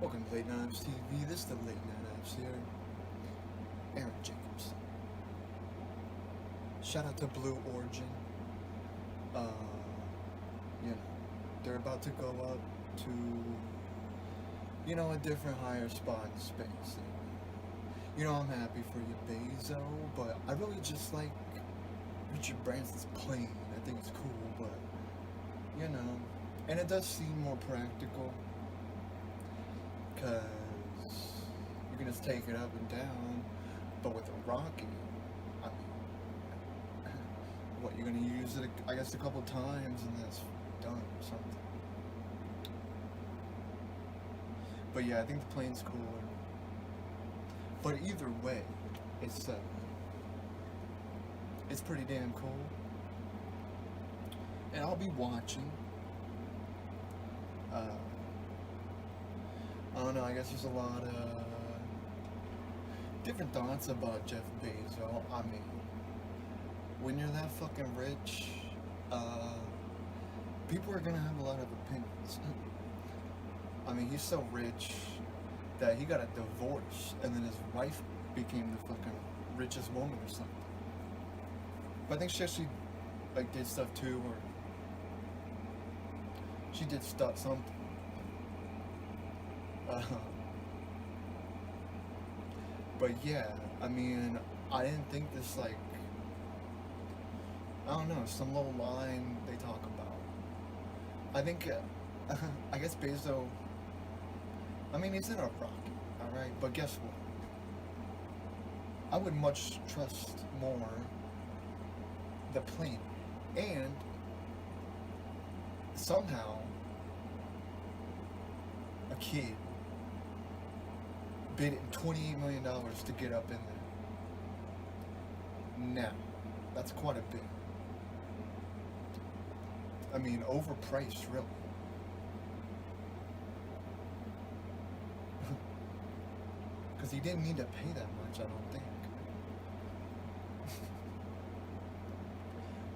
Welcome to Late Night TV. This is the Late Night Apps here. Aaron Jacobson. Shout out to Blue Origin. Uh, they're about to go up to, a different higher spot in space. I'm happy for you, Bezo, but I really just like Richard Branson's plane. I think it's cool, but, and it does seem more practical. Because you can just take it up and down, but with a rocket, I mean, what, you're gonna use it, I guess, a couple times and that's done or something. But yeah, I think the plane's cooler. But either way, it's pretty damn cool. And I'll be watching. I don't know, I guess there's a lot of different thoughts about Jeff Bezos. I mean, when you're that fucking rich, people are gonna have a lot of opinions. I mean, he's so rich that he got a divorce, and then his wife became the fucking richest woman or something. But I think she actually, did stuff too, or she did something. But yeah, I mean, I didn't think this, I don't know, some little line they talk about. I think, I guess Bezos, I mean, he's in a rocket, alright? But guess what? I would much trust more the plane. And somehow, a kid bid $28 million to get up in there. Now, that's quite a bit. I mean, overpriced, really. Because he didn't need to pay that much, I don't think.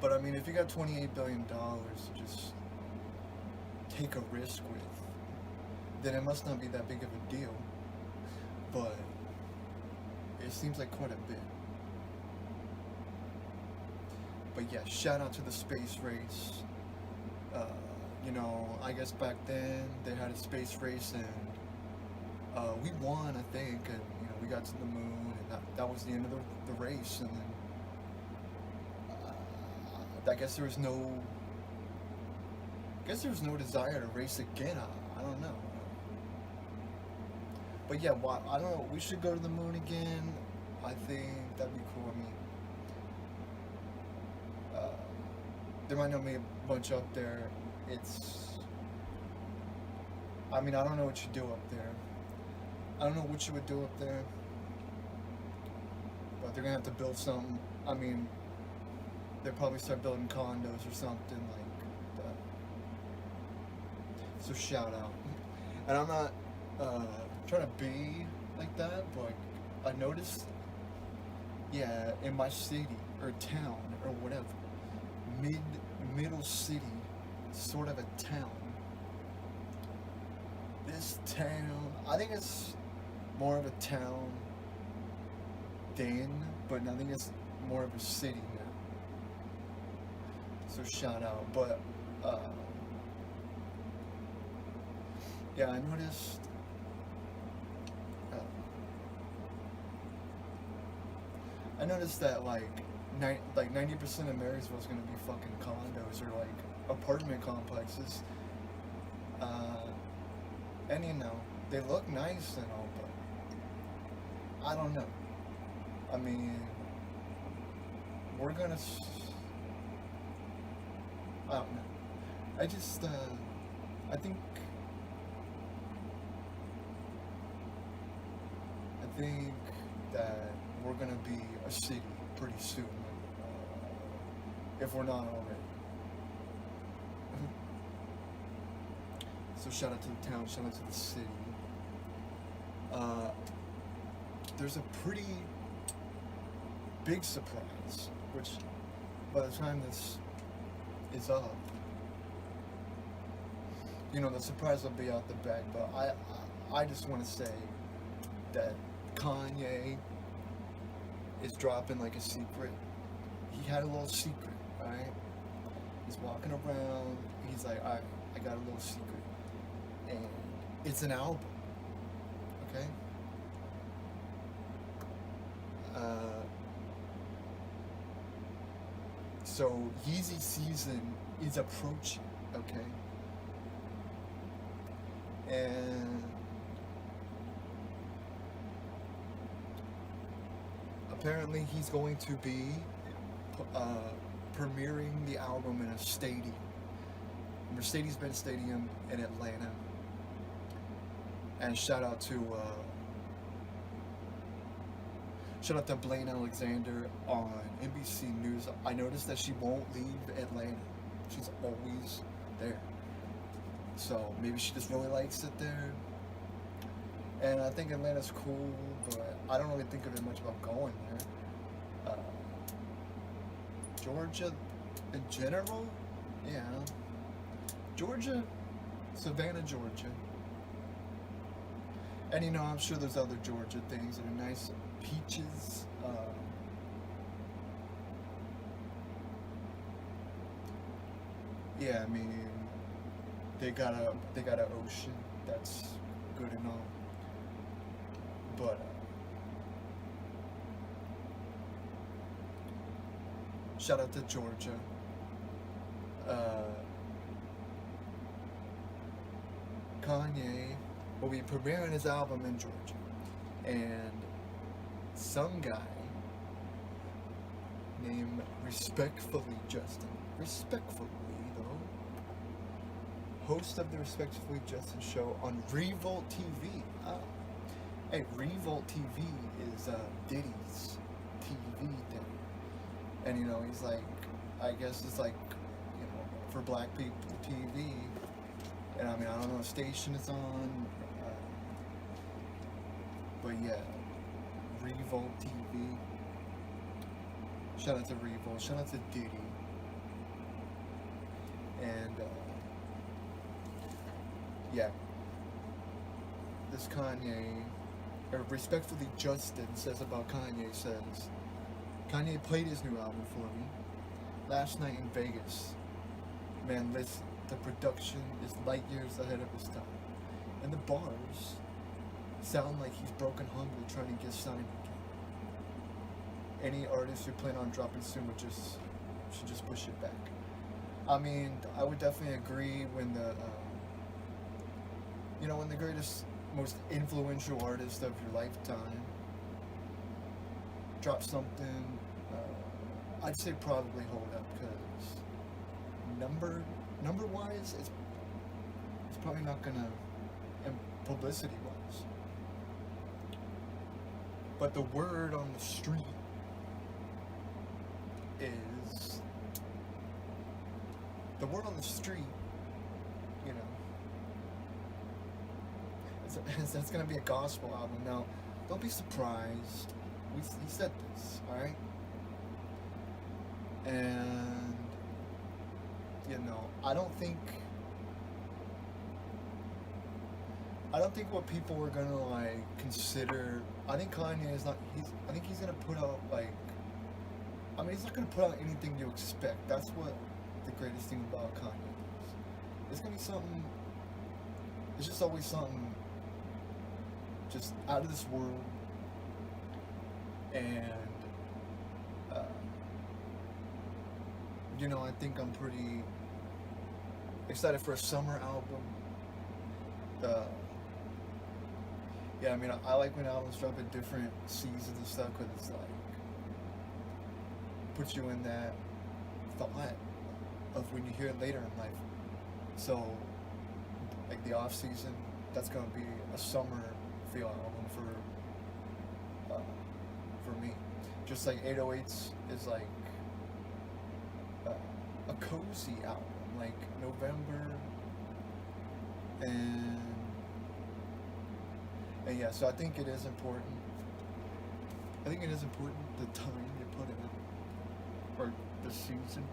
But I mean, if you got $28 billion to just take a risk with, then it must not be that big of a deal. But it seems like quite a bit. But yeah, shout out to the space race. I guess back then they had a space race and we won, I think, and we got to the moon, and that was the end of the race. And then I guess there was no desire to race again. I don't know. But yeah, I don't know, we should go to the moon again. I think that'd be cool. I mean, there might not be a bunch up there. I mean, I don't know what you do up there. I don't know what you would do up there. But they're gonna have to build something. I mean, they'll probably start building condos or something like that. So shout out. And I'm not trying to be like that, but I noticed, yeah, in my city or town or whatever, middle city, sort of a town. This town, I think it's more of a town then, but I think it's more of a city now. So shout out, but yeah, I noticed. I noticed that like 90% of Marysville is gonna be fucking condos or apartment complexes. And they look nice and all, but I don't know. I mean, we're gonna. I don't know. I just I think that we're gonna be a city pretty soon, if we're not already. So shout out to the town, shout out to the city. There's a pretty big surprise, which by the time this is up, the surprise will be out the bag, but I just want to say that Kanye is dropping like a secret. He had a little secret, alright? He's walking around. He's like, alright, I got a little secret. And it's an album, okay? So Yeezy season is approaching, okay? And apparently he's going to be premiering the album in a stadium, Mercedes-Benz Stadium in Atlanta. And shout out to Blaine Alexander on NBC News. I noticed that she won't leave Atlanta. She's always there. So maybe she just really likes it there. And I think Atlanta's cool, but I don't really think of it much about going there. Georgia in general? Yeah. Georgia, Savannah, Georgia. And you know, I'm sure there's other Georgia things that are nice. Peaches. Yeah, I mean, they got an ocean. That's good and all. But shout out to Georgia. Kanye will be premiering his album in Georgia, and some guy named Respectfully Justin, host of the Respectfully Justin show on Revolt TV. Hey, Revolt TV is Diddy's TV thing, and you know, he's like, I guess it's like, you know, for black people TV. And I mean, I don't know what station it's on, but yeah, Revolt TV. Shout out to Revolt. Shout out to Diddy. And yeah, this Kanye, or Respectfully Justin says about Kanye says, Kanye played his new album for me last night in Vegas. Man, listen. The production is light years ahead of his time. And the bars sound like he's broken hungry trying to get signed again. Any artist who plan on dropping soon should just push it back. I mean, I would definitely agree when when the greatest, most influential artist of your lifetime drops something, I'd say probably hold up, because number wise, it's probably not gonna, and publicity wise. But the word on the street is, you know, that's gonna be a gospel album. Now, don't be surprised. He said this, alright? And you know, I don't think what people are gonna like consider. I think Kanye is not. I think he's gonna put out like. I mean, he's not gonna put out anything you expect. That's what the greatest thing about Kanye is. It's gonna be something. It's just always something. Just out of this world. And. You know, I think I'm pretty excited for a summer album. Yeah, I mean, I like when albums drop at different seasons and stuff, because it's like, puts you in that thought of when you hear it later in life. So, like the off season, that's gonna be a summer feel album for me. Just like 808s is like a cozy album, like November, and yeah, so I think it is important. I think it is important the time you put it out, or the season.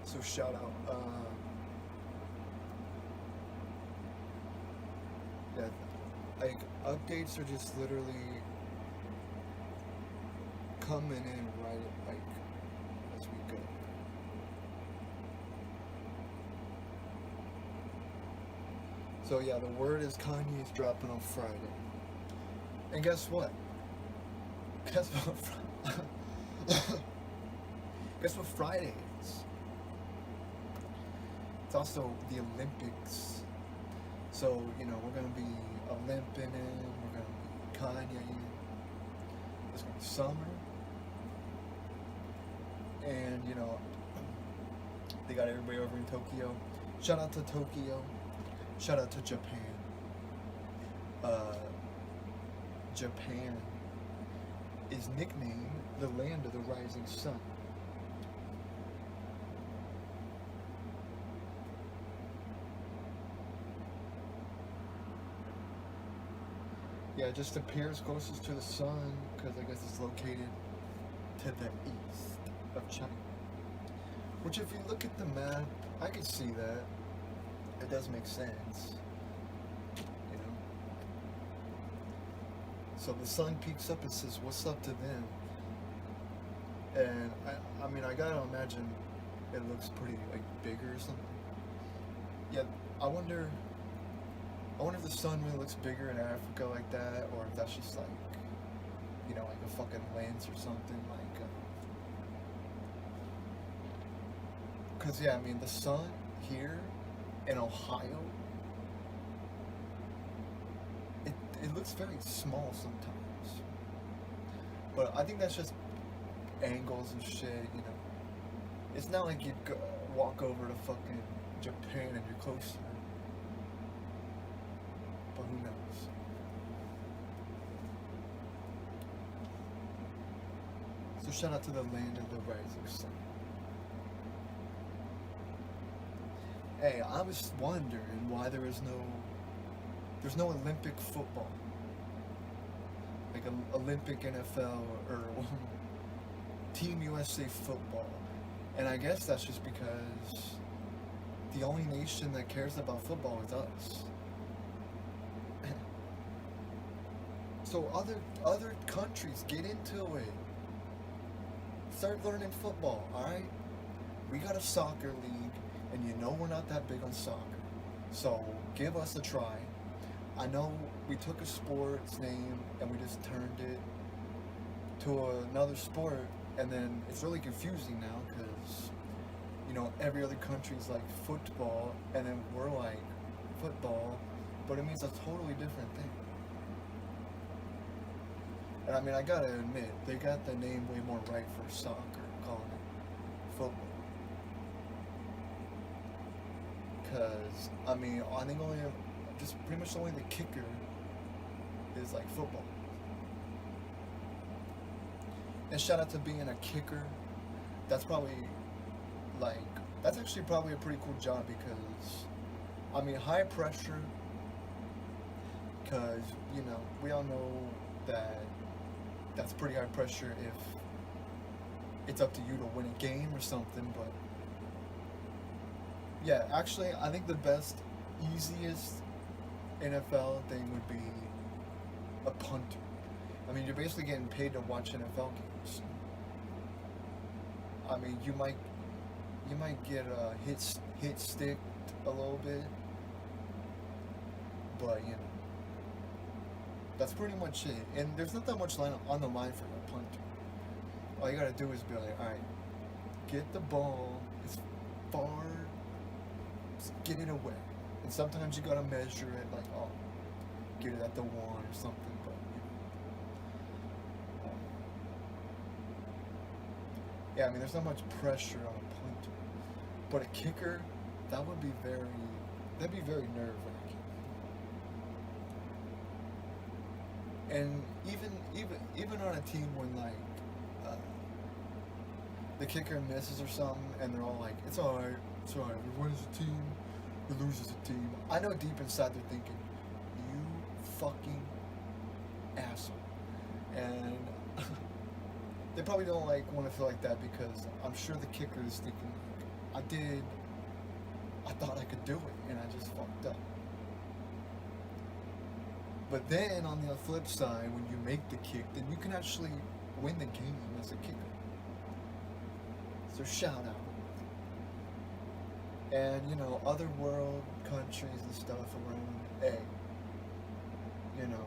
So shout out. Yeah, like updates are just literally coming in right like as we go. So yeah, the word is Kanye's dropping on Friday. And guess what? Guess what? Guess what Friday is? It's also the Olympics. So, you know, we're gonna be Olymping in, we're gonna be Kanye in. It's gonna be summer. And, you know, they got everybody over in Tokyo. Shout out to Tokyo. Shout out to Japan. Japan is nicknamed the land of the rising sun. Yeah, it just appears closest to the sun because I guess it's located to the east of China. Which, if you look at the map, I could see that. It does make sense. You know? So the sun peeks up and says, "What's up to them?" And I mean, I gotta imagine it looks pretty like bigger or something. Yeah, I wonder if the sun really looks bigger in Africa like that, or if that's just like, you know, like a fucking lens or something, like. Cause yeah, I mean the sun here in Ohio, it looks very small sometimes. But I think that's just angles and shit, you know. It's not like you'd walk over to fucking Japan and you're closer. But who knows? So shout out to the land of the rising sun. Hey, I was wondering why there's no Olympic football, like an Olympic NFL or Team USA football, and I guess that's just because the only nation that cares about football is us. So other countries, get into it. Start learning football, alright? We got a soccer league, and you know we're not that big on soccer. So give us a try. I know we took a sport's name and we just turned it to another sport, and then it's really confusing now because, you know, every other country's like football, and then we're like football, but it means a totally different thing. And I mean, I gotta admit, they got the name way more right for soccer, calling it football. Because, I mean, I think just pretty much only the kicker is like football. And shout out to being a kicker. That's actually probably a pretty cool job because, I mean, high pressure, because, you know, we all know that that's pretty high pressure if it's up to you to win a game or something, but yeah, actually, I think the best, easiest NFL thing would be a punter. I mean, you're basically getting paid to watch NFL games. I mean, you might get hit sticked a little bit, but you know, that's pretty much it. And there's not that much on the line for a punter. All you gotta do is be like, all right, get the ball as far, just get it away. And sometimes you gotta measure it, like, oh, get it at the one or something. But you know, yeah, I mean, there's not much pressure on a punter, but a kicker, that'd be very nerve-wracking. And even on a team when like the kicker misses or something, and they're all like, "It's alright, we win as a team, we lose as a team." I know deep inside they're thinking, "You fucking asshole," and they probably don't like want to feel like that because I'm sure the kicker is thinking, like, I did. I thought I could do it, and I just fucked up. But then on the flip side, when you make the kick, then you can actually win the game as a kicker. So shout out. And other world countries and stuff around. Hey, you know,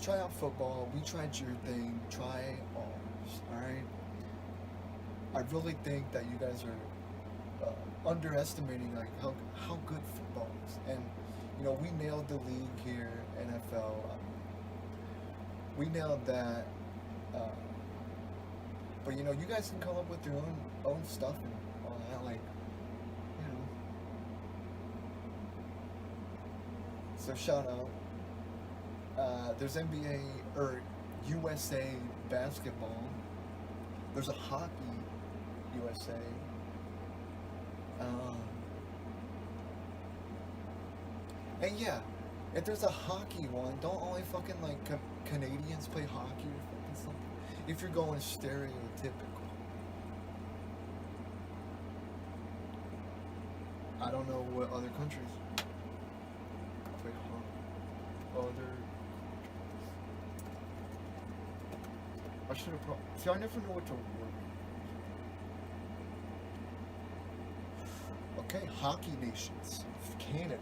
try out football. We tried your thing. Try ours. All right. I really think that you guys are underestimating like how good football is, and we nailed the league here, NFL. We nailed that, but you guys can come up with your own stuff and all that, like So shout out. There's NBA or USA basketball. There's a hockey USA. And yeah, if there's a hockey one, don't only fucking like Canadians play hockey or fucking something. If you're going stereotypical, I don't know what other countries play hockey. I should have. See, I never know what to word. Okay, hockey nations. Canada.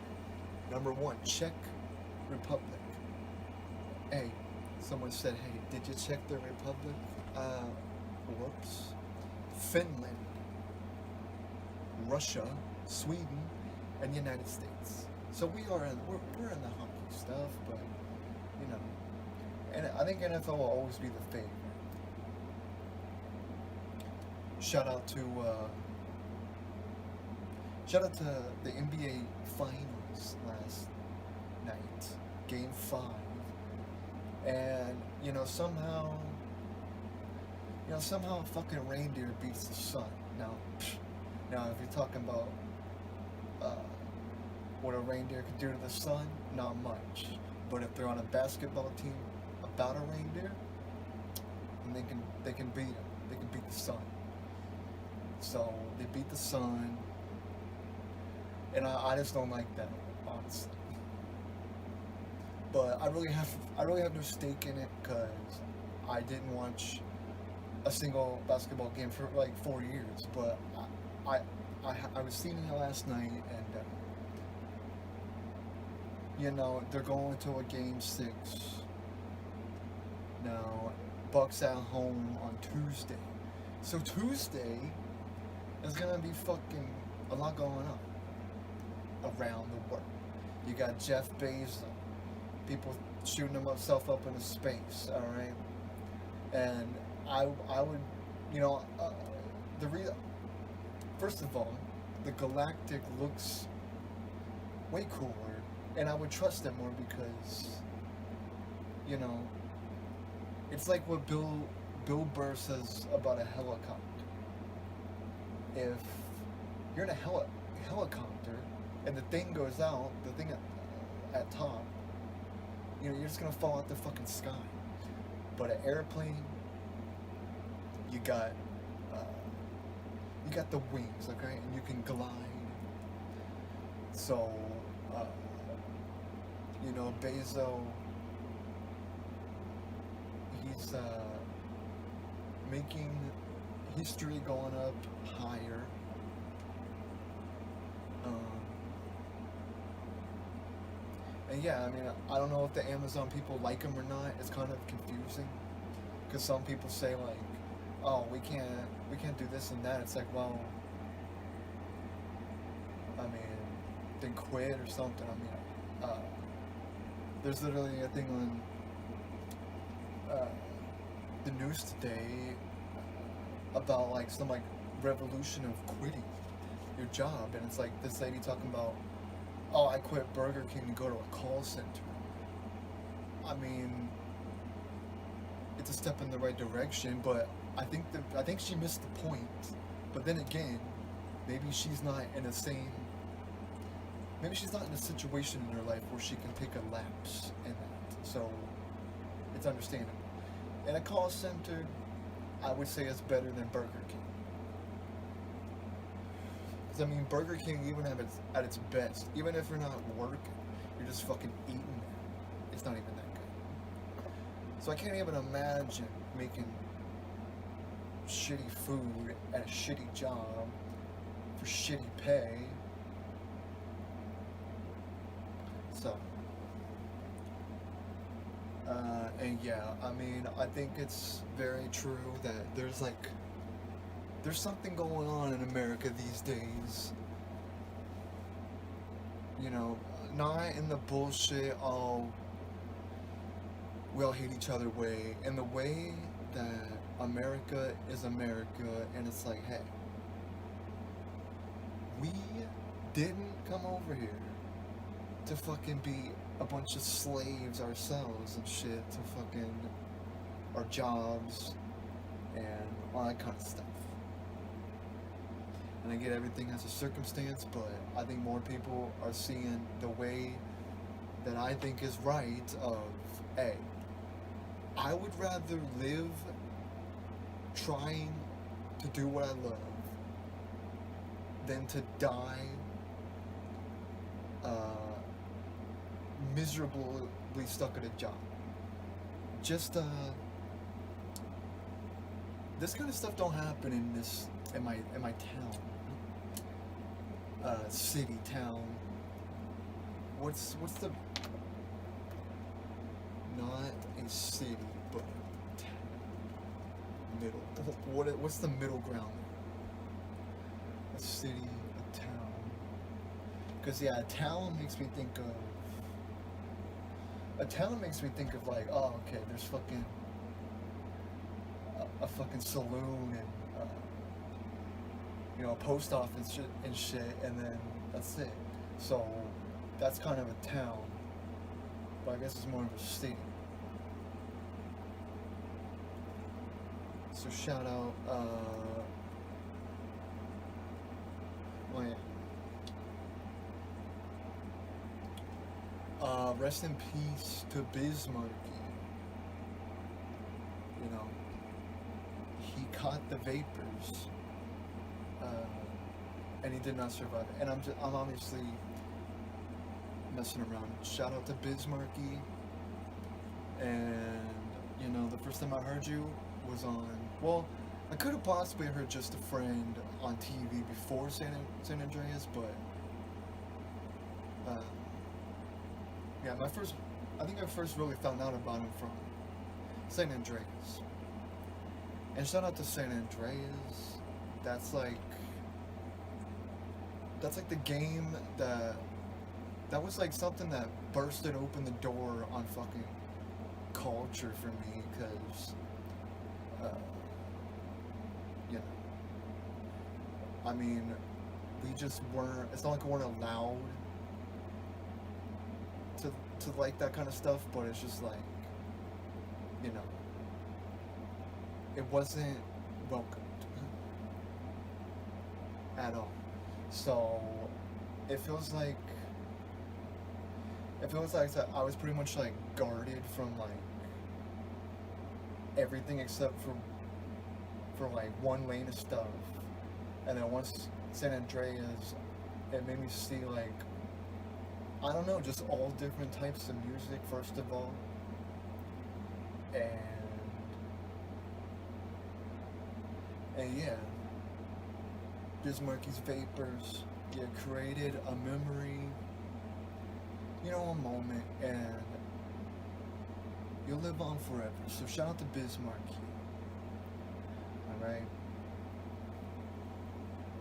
Number 1, Czech Republic. Hey, someone said, hey, did you check the Republic? Whoops. Finland, Russia, Sweden, and United States. So we're in the hockey stuff, but and I think NFL will always be the favorite. Shout out to the NBA Finals last night, Game 5, and somehow a fucking reindeer beats the sun. Now if you're talking about what a reindeer could do to the sun, not much. But if they're on a basketball team about a reindeer, then they can beat them. They can beat the sun. So they beat the sun. And I just don't like that, honestly. But I really have no stake in it because I didn't watch a single basketball game for like 4 years. But I was seeing it last night, and they're going to a game 6 now. Bucks at home on Tuesday. So Tuesday is gonna be fucking a lot going on around the world. You got Jeff Bezos, people shooting himself up into space, all right? And I would, first of all, the Galactic looks way cooler, and I would trust it more because, it's like what Bill Burr says about a helicopter. If you're in a helicopter, and the thing goes out, the thing at top, you're just gonna fall out the fucking sky. But an airplane, you got the wings, okay, and you can glide. So, Bezos, he's making history going up higher. And yeah, I mean, I don't know if the Amazon people like him or not. It's kind of confusing because some people say like, "Oh, we can't do this and that." It's like, well, I mean, then quit or something. I mean, there's literally a thing on the news today about like some like revolution of quitting your job, and it's like this lady talking about, oh, I quit Burger King to go to a call center. I mean, it's a step in the right direction, but I think she missed the point. But then again, maybe she's not in a situation in her life where she can take a lapse in that. So it's understandable. In a call center, I would say it's better than Burger King. 'Cause, I mean, Burger King, even at its best, even if you're not working, you're just fucking eating there. It's not even that good. So I can't even imagine making shitty food at a shitty job for shitty pay. So, and yeah, I mean, I think it's very true that there's something going on in America these days. You know, not in the bullshit, oh, we all hate each other way, in the way that America is America, and it's like, hey, we didn't come over here to fucking be a bunch of slaves ourselves and shit to fucking our jobs and all that kind of stuff. And I get everything has a circumstance, but I think more people are seeing the way that I think is right of, hey, I would rather live trying to do what I love than to die miserably stuck at a job. Just this kind of stuff don't happen in my town, city town. What's the not a city but middle? What's the middle ground there? A city, a town. Because yeah, a town makes me think of like, oh, okay, there's fucking a fucking saloon and a post office and shit, and then that's it. So that's kind of a town, but I guess it's more of a city. So shout out, rest in peace to Bismarcky. You know, he caught the vapors, and he did not survive it. And I'm obviously messing around. Shout out to Bismarcky. And the first time I heard you was on. Well, I could have possibly heard Just a Friend on TV before San Andreas, but yeah, I think I first really found out about him from San Andreas. And shout out to San Andreas. That's like the game that was like something that bursted open the door on fucking culture for me, because I mean, we just weren't, it's not like we weren't allowed to like that kind of stuff, but it's just like, it wasn't welcomed at all. So it feels like I was pretty much like guarded from like everything except for like one lane of stuff. And then once San Andreas, it made me see like, I don't know, just all different types of music first of all. And yeah, Bismarcky's Vapors, yeah, created a memory, a moment, and you'll live on forever. So shout out to Bismarcky. Alright?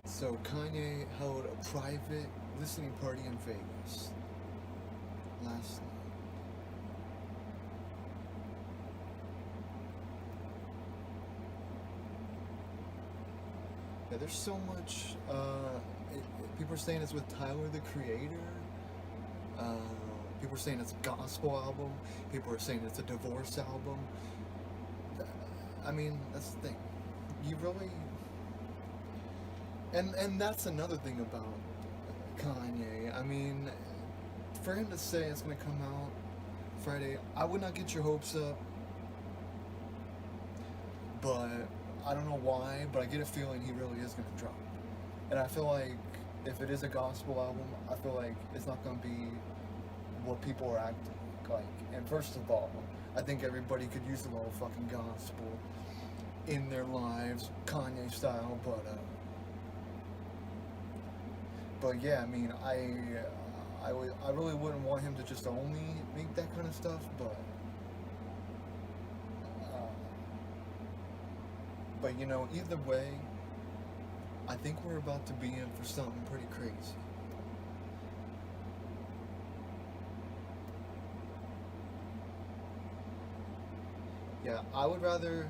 So Kanye held a private listening party in Vegas last night. Yeah, there's so much, people are saying it's with Tyler, the Creator. People are saying it's a gospel album. People are saying it's a divorce album. I mean, that's the thing. You really... And that's another thing about Kanye. I mean, for him to say it's going to come out Friday, I would not get your hopes up. But I don't know why, but I get a feeling he really is going to drop. And I feel like if it is a gospel album, I feel like it's not gonna be what people are acting like. And first of all, I think everybody could use a little fucking gospel in their lives, Kanye style. But yeah, I mean, I really wouldn't want him to just only make that kind of stuff, uh, but you know, either way, I think we're about to be in for something pretty crazy. Yeah, I would rather.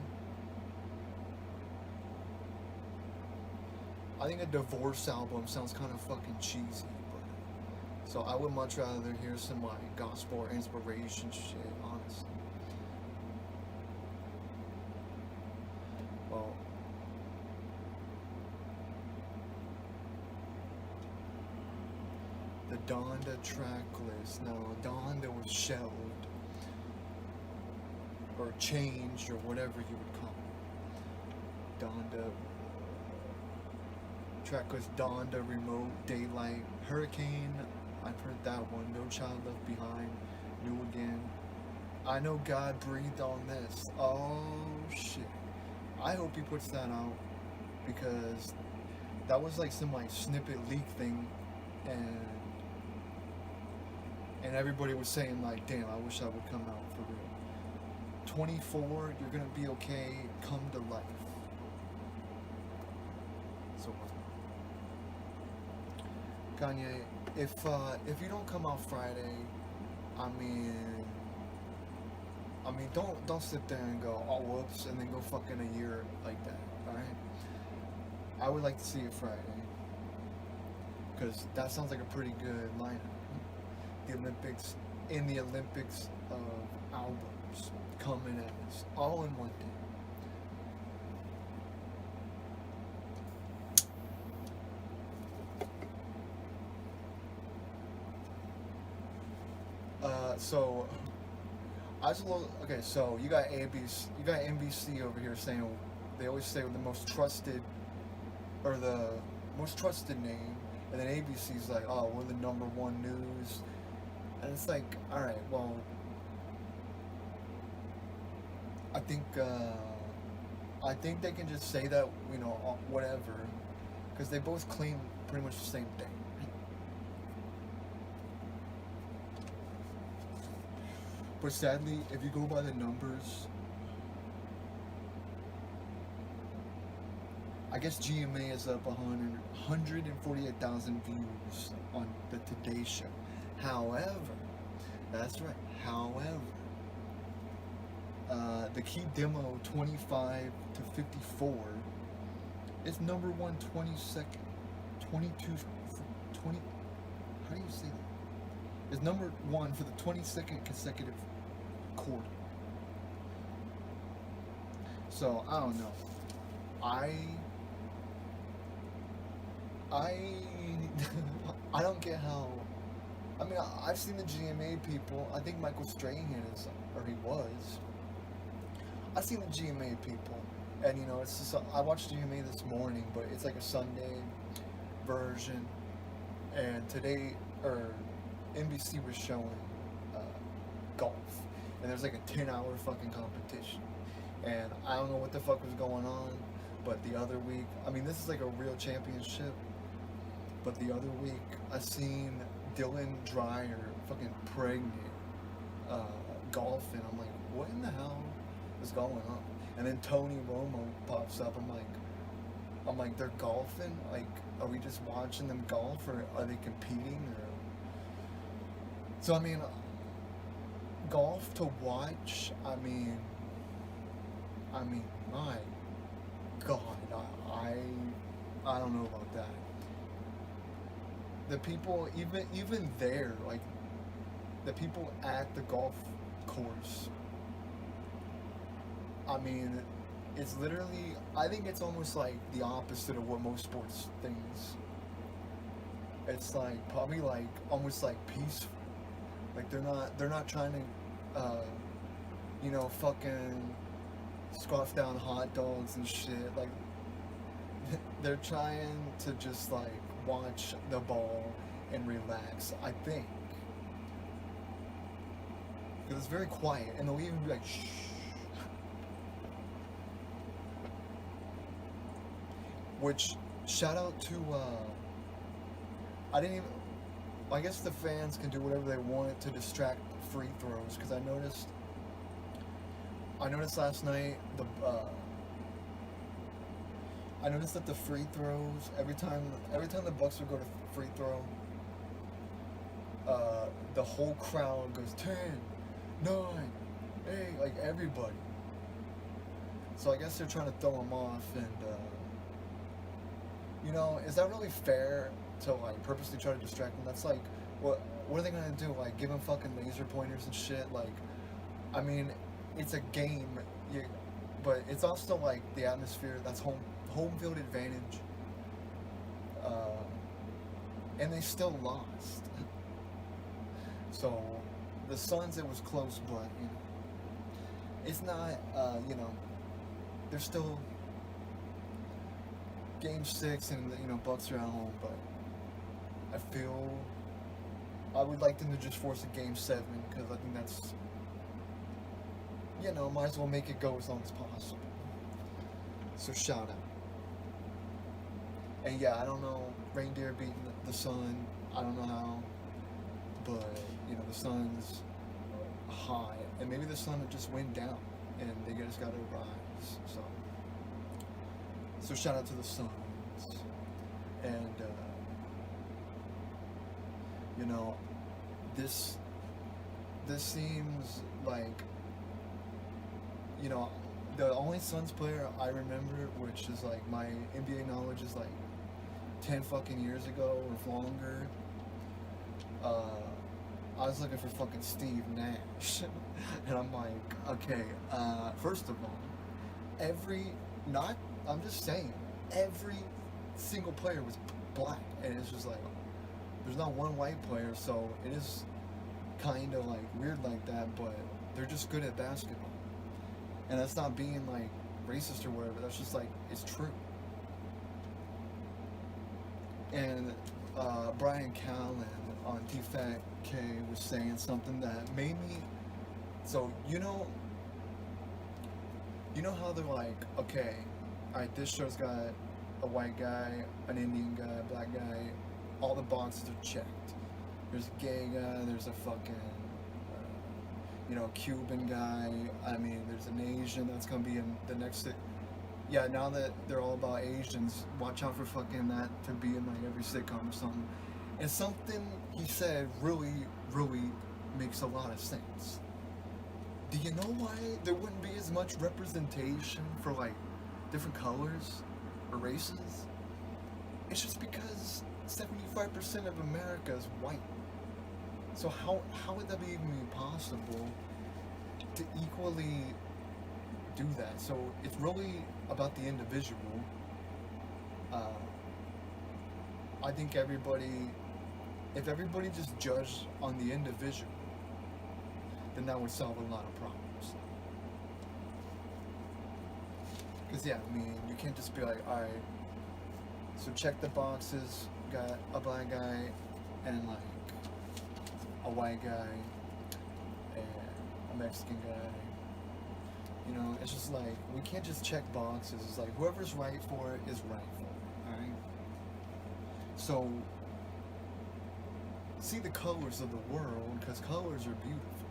I think a divorce album sounds kind of fucking cheesy, but so I would much rather hear some like gospel or inspiration shit, honestly. Well, the Donda track list. No, Donda was shelved or changed or whatever you would call it. Donda track list: Donda, Remote, Daylight, Hurricane. I've heard that one. No Child Left Behind, New Again. I Know God Breathed on This. Oh shit. I hope he puts that out because that was like some like snippet leak thing, and everybody was saying like, damn, I wish that would come out for real. 24, you're gonna be okay. Come to life. So Kanye, if you don't come out Friday, I mean, don't sit there and go, oh whoops, and then go fucking a year like that. All right. I would like to see it Friday because that sounds like a pretty good lineup. The Olympics in the Olympics of albums coming at us all in one day. So I was a little okay. So you got NBC over here saying they always say the most trusted or the most trusted name, and then ABC's like, oh, we're the number one news, and it's like, all right, well, I think they can just say that, you know, whatever, because they both claim pretty much the same thing. But sadly, if you go by the numbers, I guess GMA is up 148,000 views on the Today Show. However, that's right. However, the key demo 25 to 54 is number one 22, 20. How do you say that? Is number one for the 22nd consecutive quarter. So I don't know. I I don't get how. I mean, I've seen the GMA people. I think Michael Strahan is, or he was. I've seen the GMA people, and you know, it's just I watched GMA this morning, but it's like a Sunday version, and today or NBC was showing golf, and there's like a 10-hour fucking competition, and I don't know what the fuck was going on, but the other week, I mean, this is like a real championship, but the other week I seen Dylan Dreyer fucking pregnant golfing. I'm like, what in the hell is going on? And then Tony Romo pops up. I'm like, they're golfing? Like, are we just watching them golf, or are they competing? Or so I mean, golf to watch. I mean, my God, I don't know about that. The people, even there, like the people at the golf course. I mean, it's literally. I think it's almost like the opposite of what most sports things. It's like probably like almost like peaceful. Like they're not trying to, fucking scarf down hot dogs and shit. Like they're trying to just like watch the ball and relax. I think because it's very quiet, and they'll even be like, "Shh." Which shout out to I didn't even. I guess the fans can do whatever they want to distract free throws because I noticed last night I noticed that the free throws every time the Bucks would go to free throw, the whole crowd goes 10, 9, 8, like everybody. So I guess they're trying to throw them off, and is that really fair to like purposely try to distract them? That's like, what are they gonna do? Like give them fucking laser pointers and shit? Like, I mean, it's a game, but it's also like the atmosphere. That's home field advantage, and they still lost. So the Suns, it was close, but it's not. They're still game 6, and Bucks are at home, but I feel I would like them to just force a game 7 because I think that's might as well make it go as long as possible. So shout out. And yeah, I don't know, Reindeer beating the Sun, I don't know how, but the Sun's high, and maybe the Sun just went down, and they just got to rise. So shout out to the Suns, and this seems like the only Suns player I remember, which is like my NBA knowledge is like 10 fucking years ago or longer. I was looking for fucking Steve Nash, and I'm like, okay, first of all, I'm just saying, every single player was black, and it's just like, there's not one white player, so it is kind of like weird like that, but they're just good at basketball. And that's not being like racist or whatever, that's just like, it's true. And Brian Callen on DFAT K was saying something that made me, so how they're like, okay, alright, this show's got a white guy, an Indian guy, a black guy, all the boxes are checked. There's a gay guy, there's a fucking Cuban guy, I mean, there's an Asian that's gonna be in the next. Yeah, now that they're all about Asians, watch out for fucking that to be in like every sitcom or something. And something he said really, really makes a lot of sense. Do you know why there wouldn't be as much representation for like different colors or races? It's just because 75% of America is white. So how would that be even possible to equally do that? So it's really about the individual. I think if everybody just judged on the individual, then that would solve a lot of problems. Because yeah, I mean, you can't just be like, alright, so check the boxes, got a black guy and like a white guy and a Mexican guy. It's just like, we can't just check boxes. It's like, whoever's right for it is right for it, alright? So, see the colors of the world, because colors are beautiful.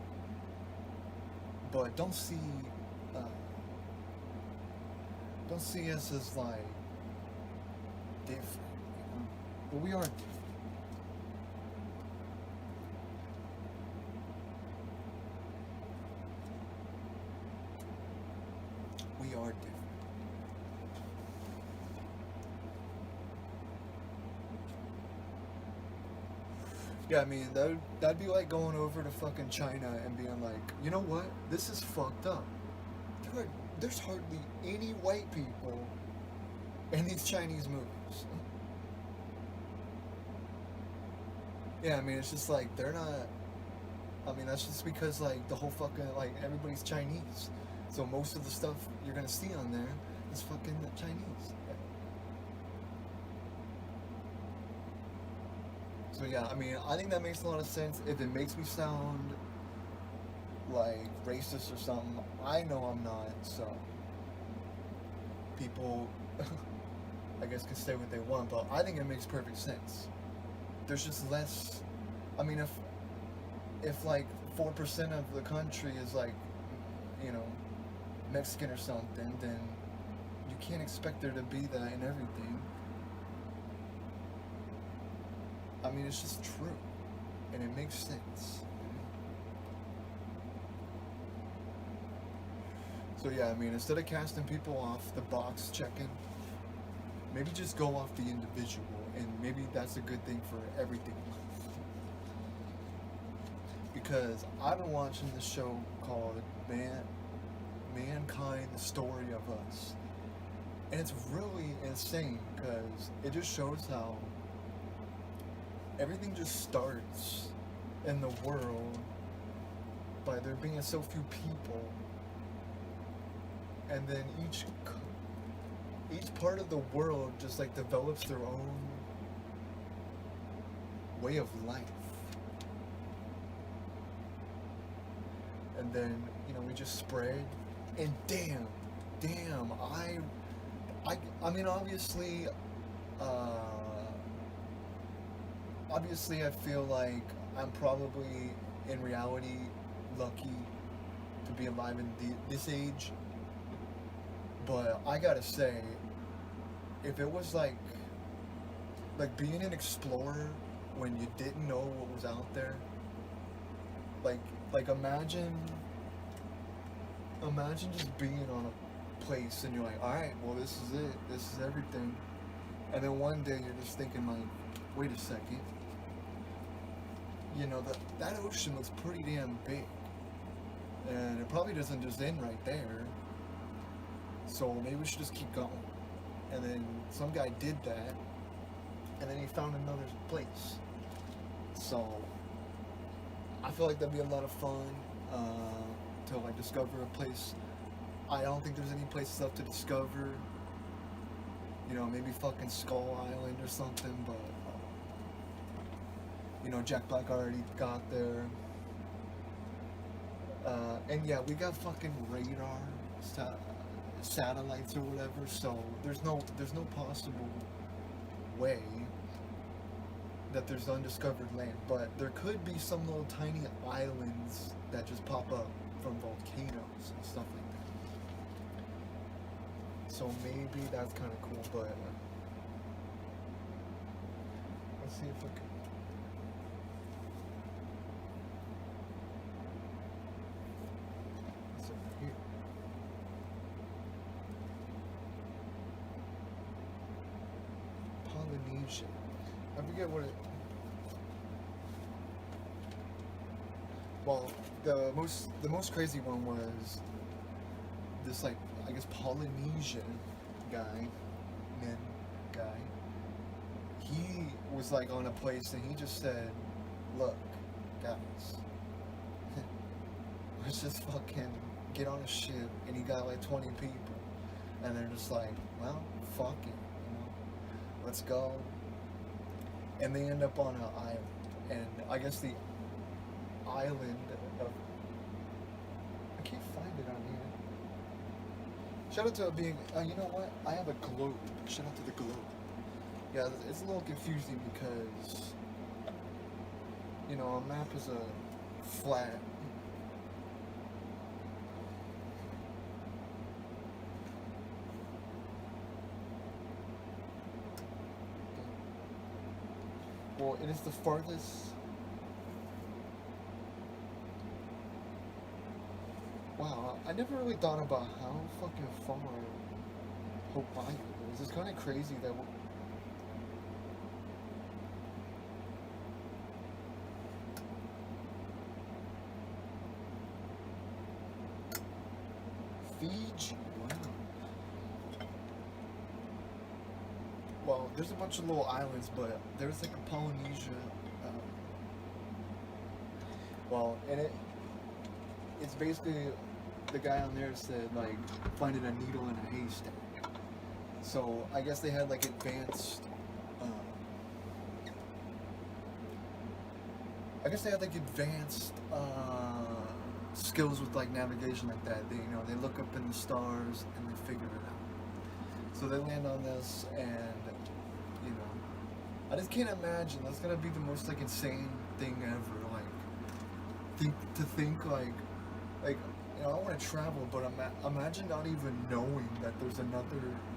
But don't see us as like different, But we are different. We are different. Yeah, I mean, that'd be like going over to fucking China and being like, you know what? This is fucked up. There's hardly any white people in these Chinese movies. Yeah, I mean, it's just like, they're not... I mean, that's just because, like, the whole fucking, like, everybody's Chinese. So most of the stuff you're gonna see on there is fucking Chinese. So yeah, I mean, I think that makes a lot of sense. If it makes me sound like racist or something, I know I'm not. So people, I guess, can say what they want, but I think it makes perfect sense. There's just less. I mean, if like 4% of the country is like, you know, Mexican or something, then you can't expect there to be that in everything. I mean, it's just true, and it makes sense. So yeah, I mean, instead of casting people off the box checking, maybe just go off the individual, and maybe that's a good thing for everything. Because I've been watching this show called Mankind: The Story of Us, and it's really insane because it just shows how everything just starts in the world by there being so few people, and then each part of the world just like develops their own way of life, and then we just spread, and damn, I mean, uh, obviously I feel like I'm probably in reality lucky to be alive in this age, but I gotta say, if it was like being an explorer when you didn't know what was out there, like imagine just being on a place and you're like, all right, well, this is it, this is everything, and then one day you're just thinking like, wait a second, that ocean looks pretty damn big, and it probably doesn't just end right there, so maybe we should just keep going. And then some guy did that, and then he found another place. So I feel like that'd be a lot of fun to like discover a place. I don't think there's any places left to discover. Maybe fucking Skull Island or something, but Jack Black already got there. And yeah, we got fucking radar, satellites or whatever. So there's no possible way that there's undiscovered land, but there could be some little tiny islands that just pop up from volcanoes and stuff like that. So maybe that's kind of cool, but let's see if I can. What's over here? Polynesia. I forget what it. Well, the most crazy one was this, like, I guess Polynesian guy. He was like on a place and he just said, "Look, guys, let's just fucking get on a ship," and he got like 20 people, and they're just like, "Well, fuck it, let's go." And they end up on an island, and I guess the island of, I can't find it on here. Shout out to being, you know what? I have a globe. Shout out to the globe. Yeah, it's a little confusing because, a map is a flat. Well, it is the farthest. Wow, I never really thought about how fucking far Hawaii is. It's kind of crazy that Fiji. Wow. Well, there's a bunch of little islands, but there's like a Polynesia. Well, and it's basically, the guy on there said like finding a needle in a haystack. So I guess they had like advanced I guess they have like advanced skills with like navigation like that. They they look up in the stars and they figure it out. So they land on this, and you know, I just can't imagine that's gonna be the most like insane thing ever. Think like I want to travel, but imagine not even knowing that there's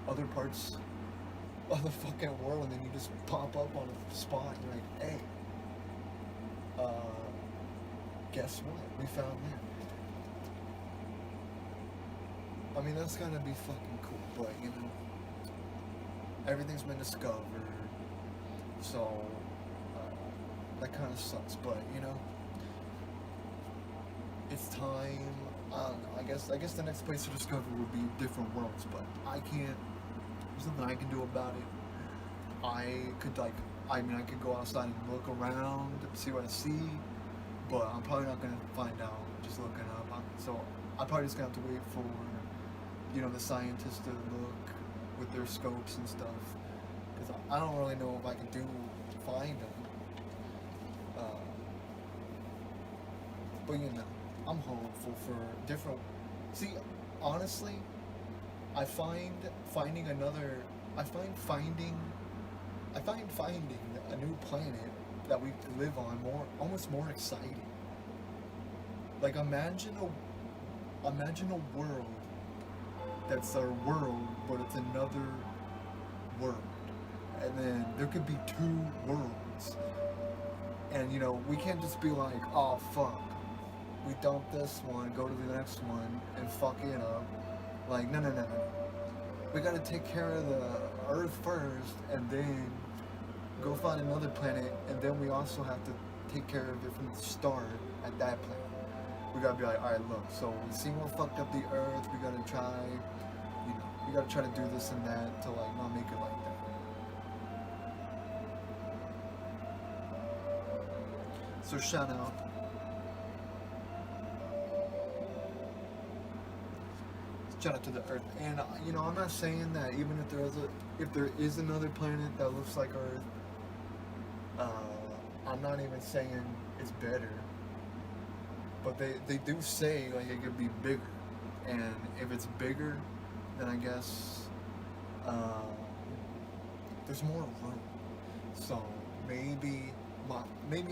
other parts of the fucking world, and then you just pop up on a spot and you're like, hey, guess what? We found that. I mean, that's gotta be fucking cool, but everything's been discovered, so that kind of sucks. But it's time. I don't know. I guess the next place to discover would be different worlds, but I can't. There's nothing I can do about it. I could go outside and look around, see what I see, but I'm probably not gonna find out just looking up. So I'm probably just gonna have to wait for, the scientists to look with their scopes and stuff, because I don't really know if I can find them. But I'm hopeful for different. See, honestly, I find finding a new planet that we could live on almost more exciting. Like imagine a world that's our world, but it's another world, and then there could be two worlds, and we can't just be like, oh fuck, we dump this one, go to the next one, and fuck it up. Like, no. We gotta take care of the Earth first, and then go find another planet, and then we also have to take care of it from the start at that planet. We gotta be like, alright, look, so we see what fucked up the Earth, we gotta try, we gotta try to do this and that to, like, not make it like that. So, shout out. Shout out to the Earth, and I'm not saying that even if there is another planet that looks like Earth, I'm not even saying it's better, but they do say like it could be bigger, and if it's bigger, then I guess there's more room. So maybe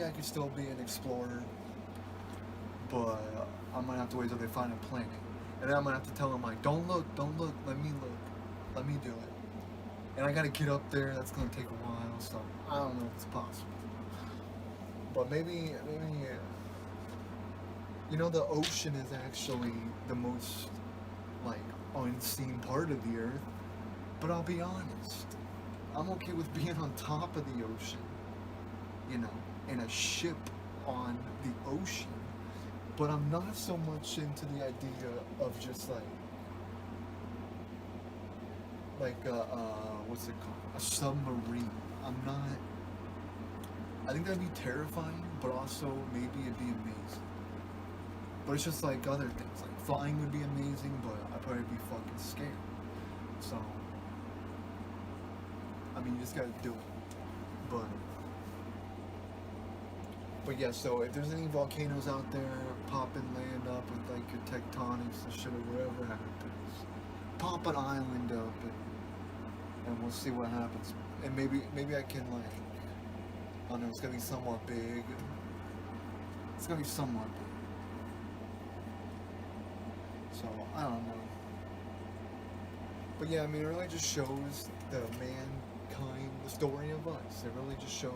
I could still be an explorer, but I'm gonna have to wait till they find a planet. And then I'm gonna have to tell them like, don't look, let me do it. And I gotta get up there, that's gonna take a while, so I don't know if it's possible. But maybe, the ocean is actually the most, like, unseen part of the Earth. But I'll be honest, I'm okay with being on top of the ocean, in a ship on the ocean. But I'm not so much into the idea of just what's it called? A submarine. I think that'd be terrifying, but also maybe it'd be amazing. But it's just like other things. Like flying would be amazing, but I'd probably be fucking scared. So, you just gotta do it. But yeah, so if there's any volcanoes out there, pop and land up with like your tectonics and shit or whatever happens. Pop an island up and we'll see what happens. And maybe I can I don't know, it's gonna be somewhat big. It's gonna be somewhat big. So I don't know. But yeah, it really just shows the mankind, the story of us. It really just shows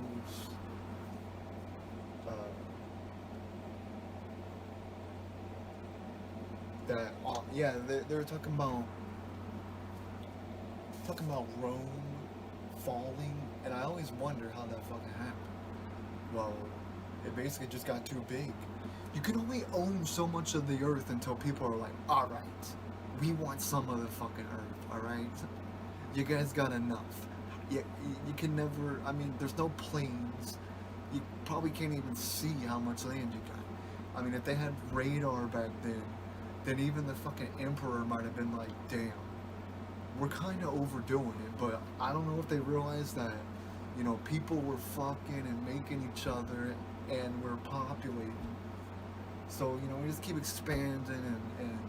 that they were talking about Rome falling, and I always wonder how that fucking happened. Well, it basically just got too big. You can only own so much of the Earth until people are like, alright, we want some of the fucking Earth, alright? You guys got enough. You can never, there's no planes. You probably can't even see how much land you got. If they had radar back then even the fucking emperor might have been like, damn, we're kind of overdoing it. But I don't know if they realized that, people were fucking and making each other, and we're populating. So, we just keep expanding and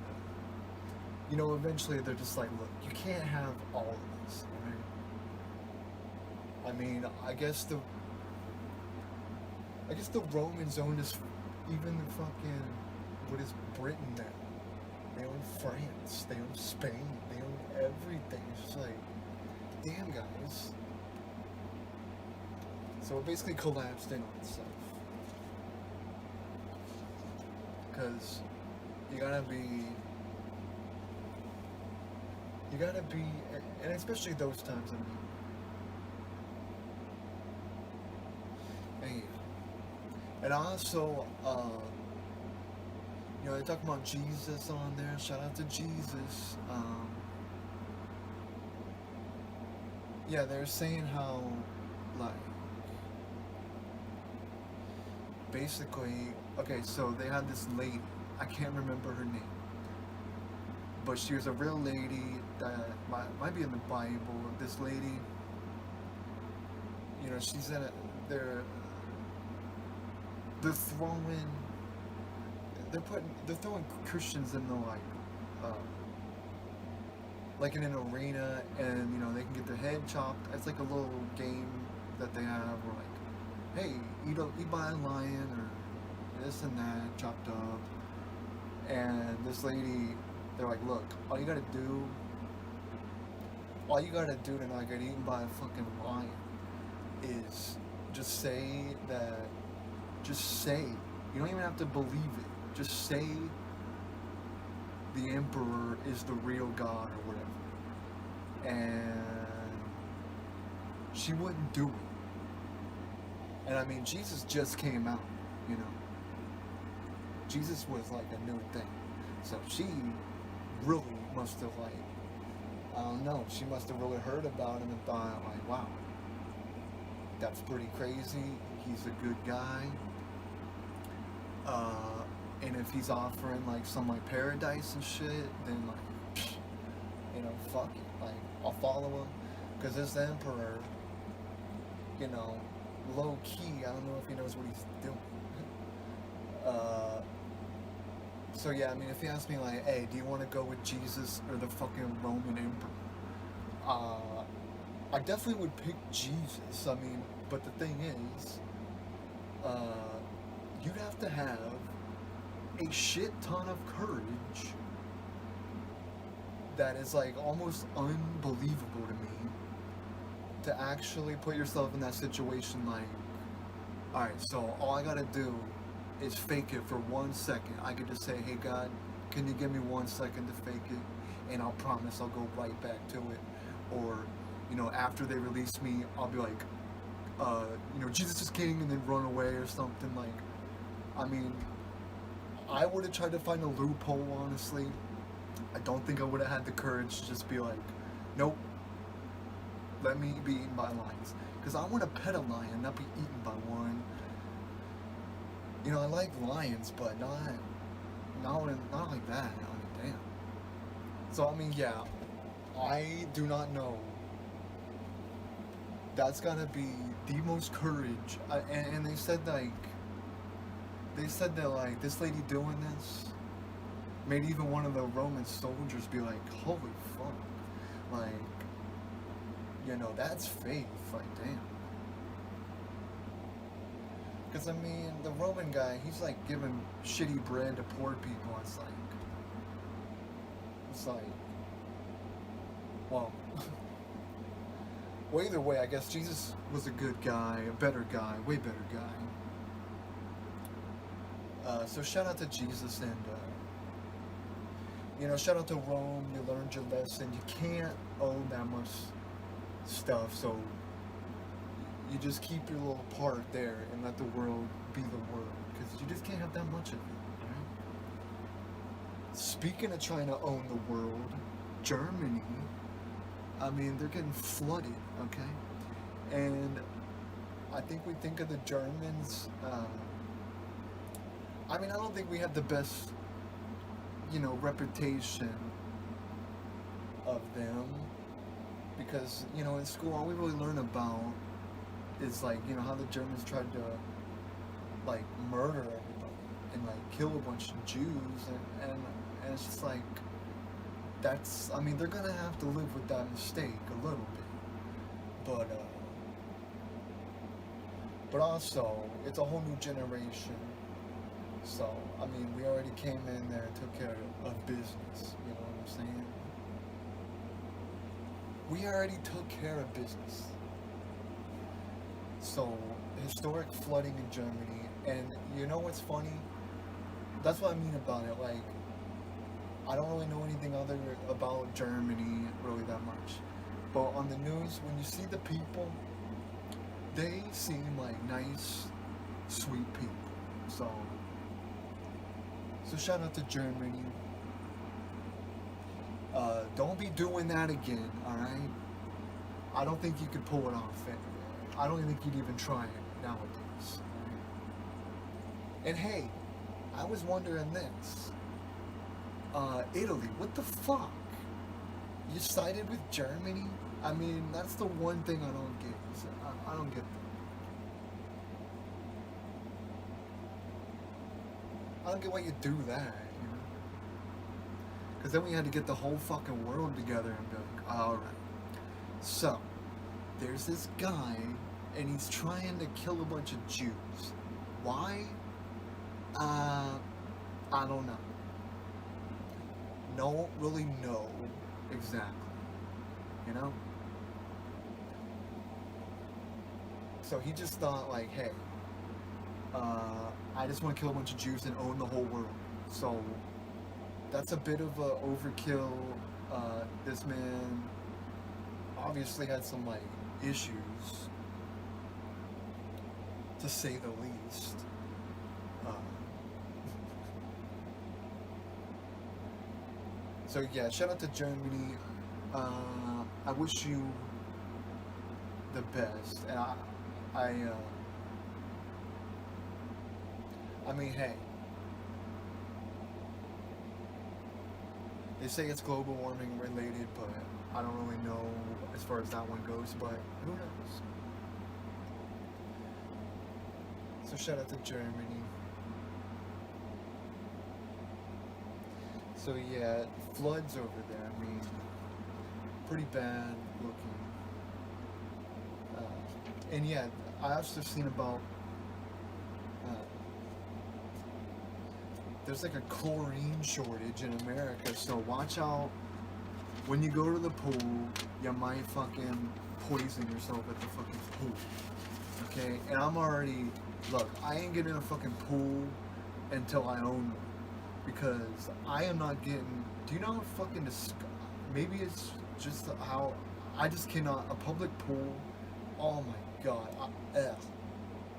eventually they're just like, look, you can't have all of this, right? I mean, I guess the Romans owned us, even the fucking, what is Britain now? They own France, they own Spain, they own everything. It's just like, damn, guys. So it basically collapsed in on itself. Because you gotta be, and especially those times, and also, they talk about Jesus on there. Shout out to Jesus. Yeah, they're saying how, like, basically, okay, so they had this lady. I can't remember her name, but she was a real lady that might be in the Bible. This lady, she's in it. They're throwing. They're throwing Christians in the like in an arena, and they can get their head chopped. It's like a little game that they have, where like, hey, eat by a lion or this and that, chopped up. And this lady, they're like, look, all you gotta do to not get eaten by a fucking lion is just say that. Just say. You don't even have to believe it. Just say the emperor is the real God or whatever. And she wouldn't do it. And I mean, Jesus just came out, Jesus was like a new thing. So she really must have, like, I don't know, she must have really heard about him and thought, like, wow, that's pretty crazy. He's a good guy. And if he's offering like some like paradise and shit, then like, fuck it. Like, I'll follow him. Because this emperor, low key, I don't know if he knows what he's doing. So yeah, I mean, if he asks me like, hey, do you want to go with Jesus or the fucking Roman emperor? I definitely would pick Jesus. I mean, but the thing is, you'd have to have a shit ton of courage that is like almost unbelievable to me to actually put yourself in that situation. Like, alright, so all I gotta do is fake it for 1 second. I could just say, hey God, can you give me 1 second to fake it, and I'll promise I'll go right back to it. Or, after they release me, I'll be like, Jesus is king, and then run away or something. Like, I mean, I would have tried to find a loophole, honestly. I don't think I would have had the courage to just be like, nope, let me be eaten by lions. Because I want to pet a lion, not be eaten by one. I like lions, but not like that. I mean, damn. So, I mean, yeah, I do not know. That's gotta be the most courage. And they said that like this lady doing this made even one of the Roman soldiers be like, holy fuck, like, that's faith. Like, damn. Because I mean, the Roman guy, he's like giving shitty bread to poor people. It's like, well, well, either way, I guess Jesus was a good guy, a better guy, way better guy. So shout out to Jesus, and shout out to Rome. You learned your lesson. You can't own that much stuff, so you just keep your little part there and let the world be the world, because you just can't have that much of it. Right? Speaking of trying to own the world, Germany, I mean, they're getting flooded, okay? And I think we think of the Germans, I mean, I don't think we have the best, reputation of them, because, in school, all we really learn about is, like, how the Germans tried to, like murder everybody and like kill a bunch of Jews, and it's just like that's, I mean, they're gonna have to live with that mistake a little bit, but also it's a whole new generation. So I mean, we already came in there and took care of business. You know what I'm saying? We already took care of business. So historic flooding in Germany, and you know what's funny? That's what I mean about it. Like, I don't really know anything other about Germany really that much. But on the news, when you see the people, they seem like nice, sweet people. So shout out to Germany. Don't be doing that again, alright? I don't think you could pull it off. I don't think you'd even try it nowadays. Right? And hey, I was wondering this. Italy, what the fuck? You sided with Germany? I mean, that's the one thing I don't get. I don't get that. I don't get why you do that, you know? Because then we had to get the whole fucking world together and be like, alright. So, there's this guy, and he's trying to kill a bunch of Jews. Why? I don't know. Don't really know exactly, you know? So he just thought like, hey, I just want to kill a bunch of Jews and own the whole world. So that's a bit of a overkill. This man obviously had some like issues, to say the least. So yeah, shout out to Germany. I wish you the best, and I mean, hey, they say it's global warming related, but I don't really know as far as that one goes, but who knows? So shout out to Germany. So yeah, floods over there, I mean, pretty bad looking. And yeah, I also seen about, there's like a chlorine shortage in America, so watch out when you go to the pool, you might fucking poison yourself at the fucking pool. Okay? And I'm already, look, I ain't getting a fucking pool until I own one. Because I am not getting, do you know how fucking maybe it's just how, I just cannot, a public pool, oh my god,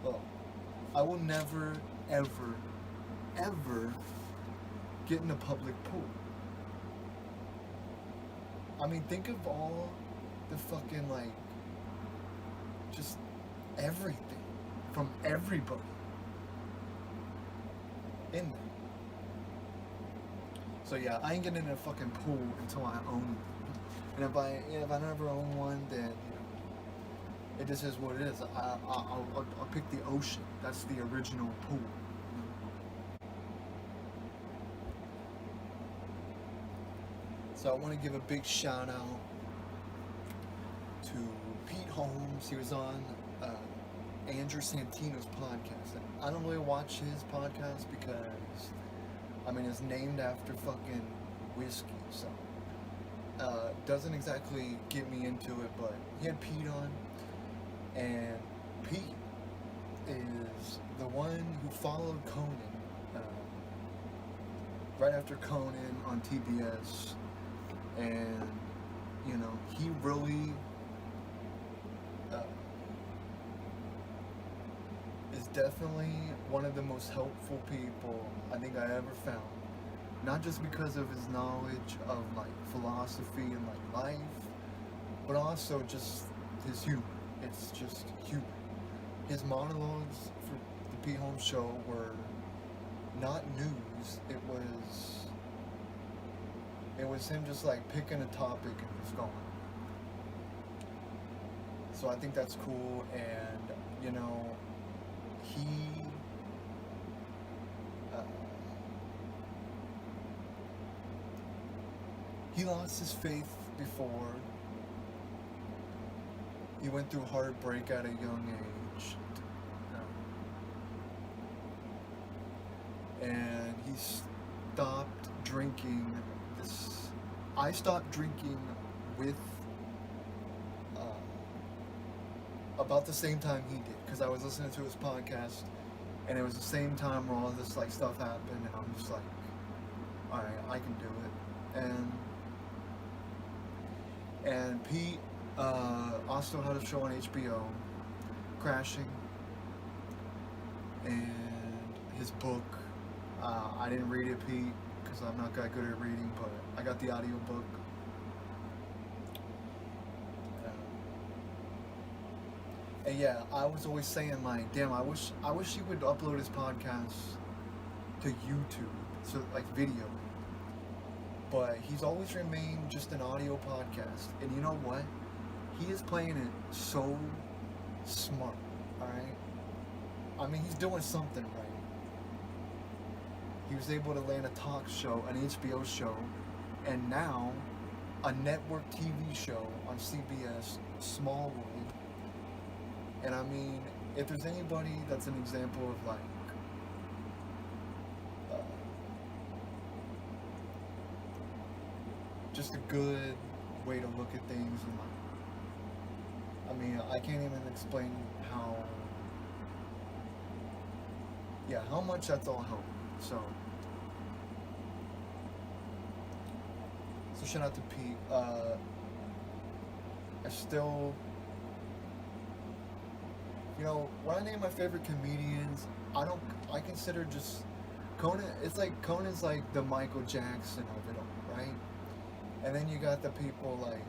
oh, I will never, ever, ever get in a public pool. I mean, think of all the fucking, like, just everything from everybody in there. So yeah, I ain't getting in a fucking pool until I own one. And if I never own one, then, you know, it just is what it is. I'll pick the ocean. That's the original pool. So I want to give a big shout out to Pete Holmes. He was on Andrew Santino's podcast. And I don't really watch his podcast because, I mean, it's named after fucking whiskey, so doesn't exactly get me into it, but he had Pete on, and Pete is the one who followed Conan right after Conan on TBS, and, you know, he really is definitely one of the most helpful people I think I ever found. Not just because of his knowledge of like philosophy and like life, but also just his humor. It's just humor. His monologues for the Pete Holmes Show were not news. It was him just like picking a topic and just going. So I think that's cool, and you know, he he lost his faith before. He went through heartbreak at a young age. And he stopped drinking this. I stopped drinking with about the same time he did, because I was listening to his podcast, and it was the same time where all this like stuff happened, and I'm just like, all right, I can do it. And Pete also had a show on HBO, Crashing, and his book. I didn't read it, Pete, because I'm not that good at reading, but I got the audio book. And yeah, I was always saying like, damn, I wish he would upload his podcast to YouTube, so like video. But he's always remained just an audio podcast. And you know what? He is playing it so smart, alright? I mean, he's doing something right. He was able to land a talk show, an HBO show, and now a network TV show on CBS, Small World. And I mean, if there's anybody that's an example of like, just a good way to look at things, and like, I mean, I can't even explain how much that's all helped. So shout out to Pete. I still, when I name my favorite comedians, I consider just Conan. It's like Conan's like the Michael Jackson of it all, right? And then you got the people like,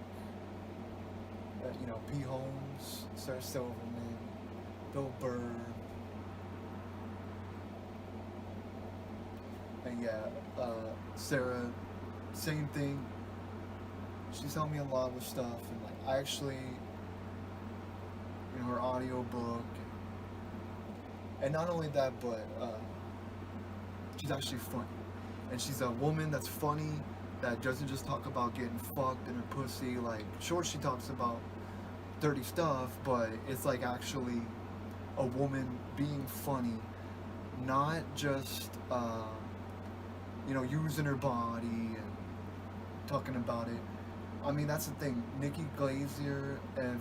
P. Holmes, Sarah Silverman, Bill Burr, and Sarah, same thing. She's helped me a lot with stuff, and like I actually, her audio book, and not only that, but she's actually funny, and she's a woman that's funny, that doesn't just talk about getting fucked in her pussy. Like, sure, she talks about dirty stuff, but it's like actually a woman being funny, not just using her body and talking about it. I mean, that's the thing. Nikki Glaser and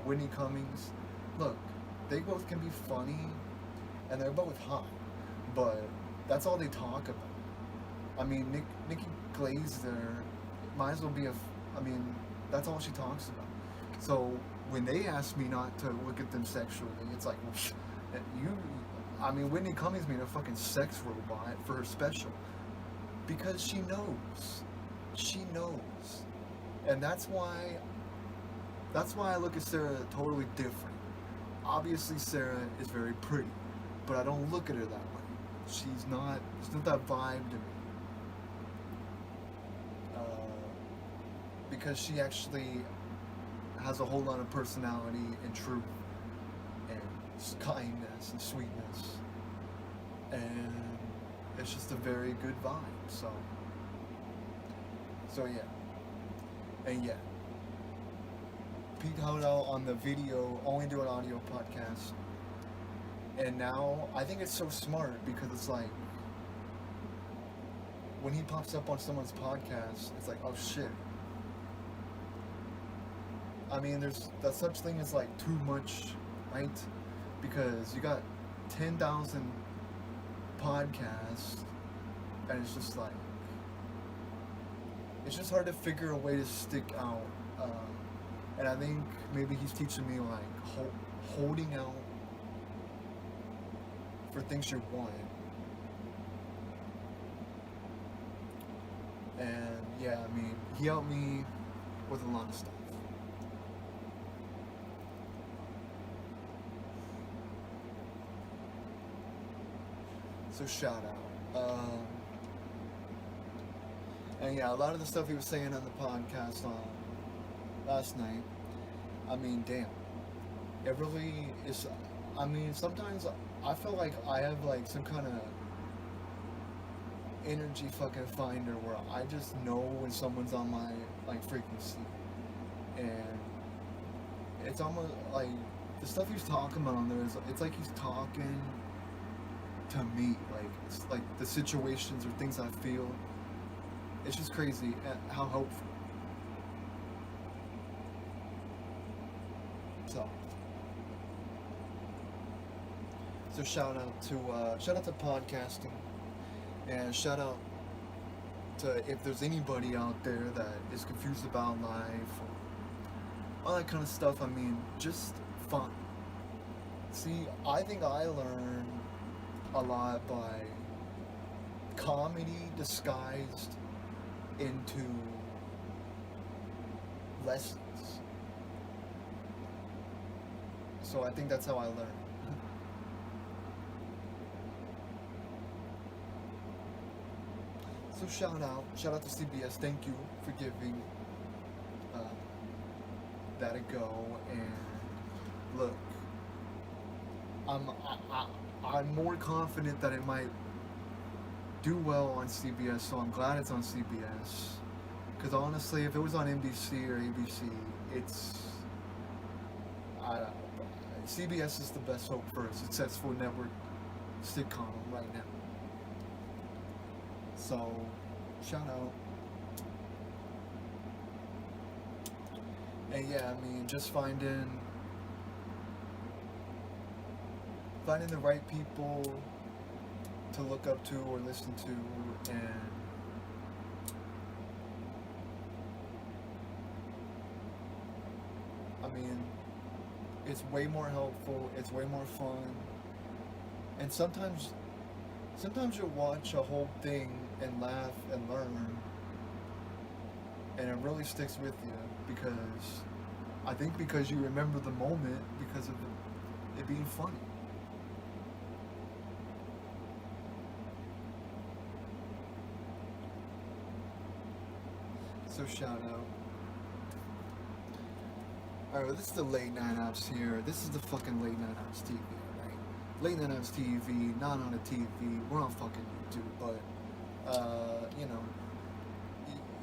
Whitney Cummings, look, they both can be funny, and they're both hot, but that's all they talk about. I mean, Nikki Glaser might as well be that's all she talks about. So when they ask me not to look at them sexually, it's like, Whitney Cummings being a fucking sex robot for her special, because she knows. And that's why I look at Sarah totally different. Obviously Sarah is very pretty, but I don't look at her that way. There's not that vibe to me. Because she actually has a whole lot of personality and truth and kindness and sweetness, and it's just a very good vibe. So yeah. And yeah, Pete held out on the video, only do an audio podcast, and now I think it's so smart, because it's like, when he pops up on someone's podcast, it's like, oh shit. I mean, there's that such thing as like too much, right? Because you got 10,000 podcasts, and it's just like, it's just hard to figure a way to stick out. And I think maybe he's teaching me like holding out for things you want. And yeah, I mean, he helped me with a lot of stuff. So shout out. And yeah, a lot of the stuff he was saying on the podcast last night, I mean, damn. It really is. I mean, sometimes I feel like I have like some kind of energy fucking finder where I just know when someone's on my like frequency, and it's almost like the stuff he's talking about on there is it's like he's talking to me, like it's like the situations or things I feel. It's just crazy at how helpful. So, so shout out to podcasting, and shout out to if there's anybody out there that is confused about life, or all that kind of stuff. I mean, just fun. See, I think I learned a lot by comedy disguised into lessons. So I think that's how I learned. So shout out to CBS. Thank you for giving uh, that a go. And look, I'm more confident that it might do well on CBS. So I'm glad it's on CBS. Because honestly, if it was on NBC or ABC, it's CBS is the best hope for a successful network sitcom right now. So, shout out. And yeah, I mean, just finding the right people to look up to or listen to, and I mean, it's way more helpful, it's way more fun, and sometimes you'll watch a whole thing and laugh and learn, and it really sticks with you because I think because you remember the moment because of it being funny. So shout out. Alright, well, this is the late night ops here. This is the fucking late night ops TV, right? Late night ops TV, not on a TV. We're on fucking YouTube, but you know,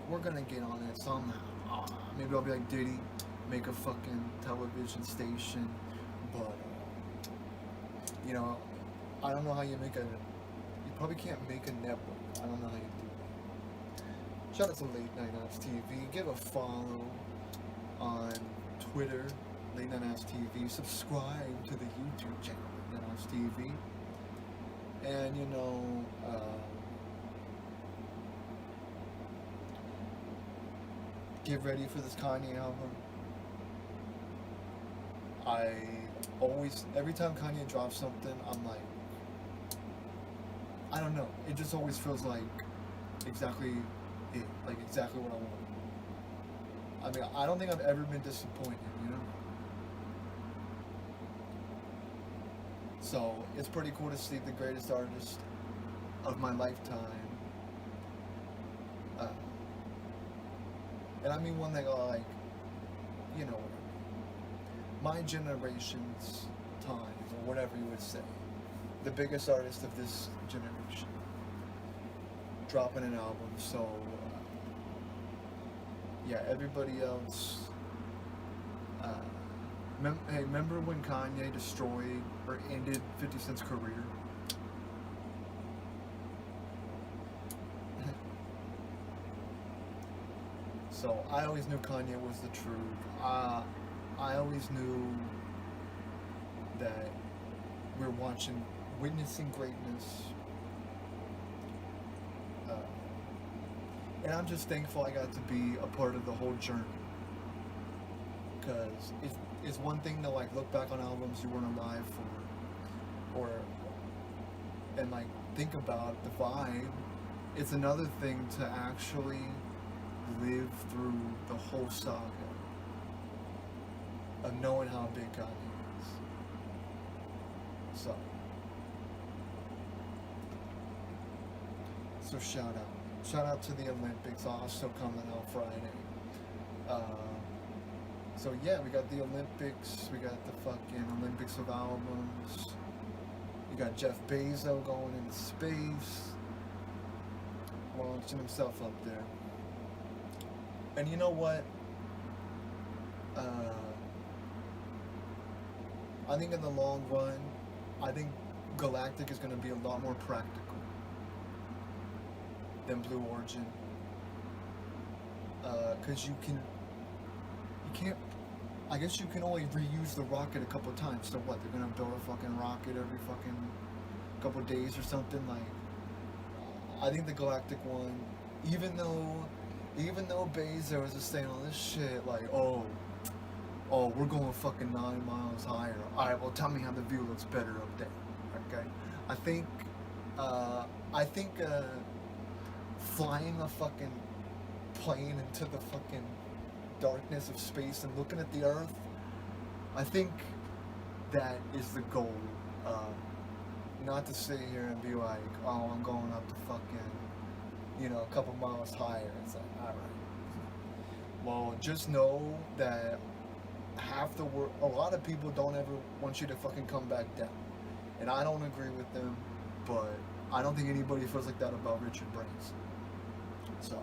we're gonna get on it somehow. Maybe I'll be like Diddy, make a fucking television station, but you know, I don't know how you make a. You probably can't make a network. I don't know how you do that. Shout out to Late Night Ops TV. Give a follow on Twitter, Late Night Ops TV. Subscribe to the YouTube channel, Late Night Ops TV. And you know, get ready for this Kanye album. Every time Kanye drops something, I'm like, I don't know. It just always feels like exactly it, like exactly what I want. I mean, I don't think I've ever been disappointed, you know? So, it's pretty cool to see the greatest artist of my lifetime. And I mean one that, like, you know, my generation's time, or whatever you would say. The biggest artist of this generation. Dropping an album, so yeah, everybody else. Hey, remember when Kanye destroyed or ended 50 Cent's career? So I always knew Kanye was the truth. I always knew that we're witnessing greatness. And I'm just thankful I got to be a part of the whole journey. Because it's one thing to like look back on albums you weren't alive for, and like think about the vibe. It's another thing to actually live through the whole saga of knowing how big Kanye is. So shout out to the Olympics, also coming out Friday. So yeah, we got the Olympics, we got the fucking Olympics of albums. You got Jeff Bezos going into space. launching himself up there. And you know what? Uh, I think in the long run, I think Galactic is going to be a lot more practical than Blue Origin. Because you can't, I guess you can only reuse the rocket a couple times. So what, they're going to build a fucking rocket every fucking couple days or something? Like, I think the Galactic one, even though Bezos is saying all this shit, like, oh, we're going fucking 9 miles higher. Alright, well, tell me how the view looks better up there. Okay? I think flying a fucking plane into the fucking darkness of space and looking at the Earth, I think that is the goal. Not to sit here and be like, oh, I'm going up to fucking, a couple miles higher. It's like, alright. Well, just know that a lot of people don't ever want you to fucking come back down. And I don't agree with them, but I don't think anybody feels like that about Richard Branson. So,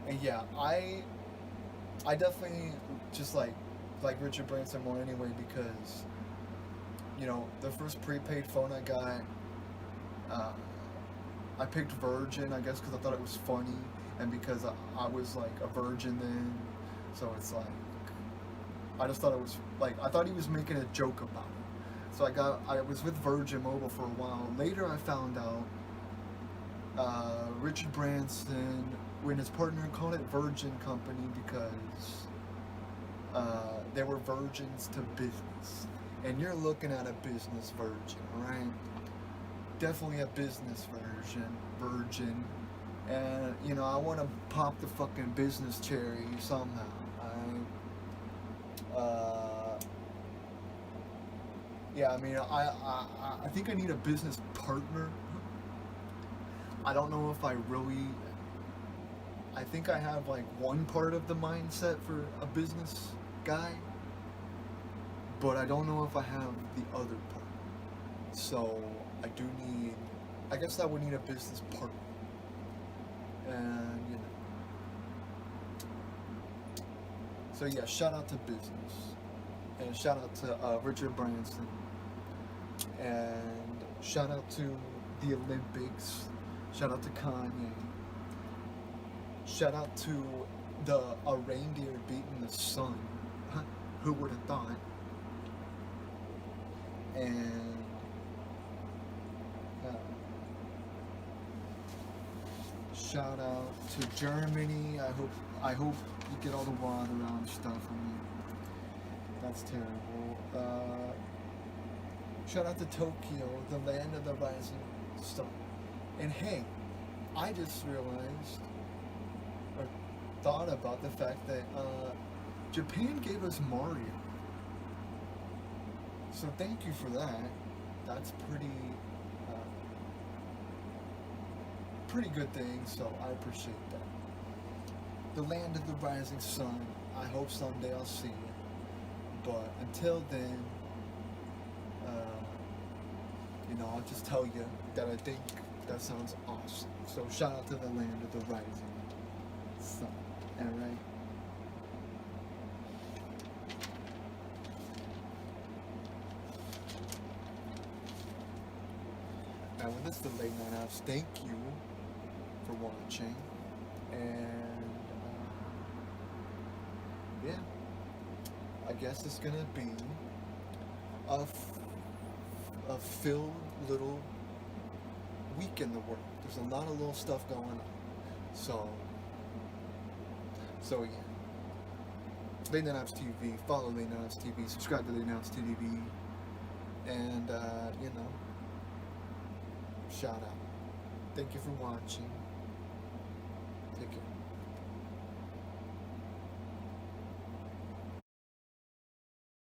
and yeah, I definitely just like Richard Branson more anyway, because, the first prepaid phone I got, I picked Virgin, I guess, because I thought it was funny, and because I was like a virgin then, so it's like, I just thought it was like, I thought he was making a joke about it. So I was with Virgin Mobile for a while. Later I found out Richard Branson, when his partner called it Virgin Company because they were virgins to business. And you're looking at a business virgin, right? Definitely a business virgin. And, I want to pop the fucking business cherry somehow, right? Yeah, I mean, I think I need a business partner. I don't know if I think I have like one part of the mindset for a business guy, but I don't know if I have the other part. So I guess I would need a business partner. And, so yeah, shout out to business. And shout out to Richard Branson. And shout out to the Olympics. Shout out to Kanye. Shout out to a reindeer beating the sun. Who would have thought? And shout out to Germany. I hope you get all the water out and stuff. I mean, that's terrible. Shout out to Tokyo, the land of the rising sun. And hey, I just realized or thought about the fact that Japan gave us Mario. So thank you for that. That's pretty good thing, so I appreciate that. The land of the rising sun. I hope someday I'll see it. But until then, I'll just tell you that I think that sounds awesome. So shout out to the land of the rising sun. Alright? Now, when this is the late night house, thank you for watching. And yeah, I guess it's gonna be a filled little week in the world. There's a lot of little stuff going on. So yeah. Late Night Apps TV, follow Late Night Apps TV, subscribe to Late Night Apps TV, and shout out. Thank you for watching.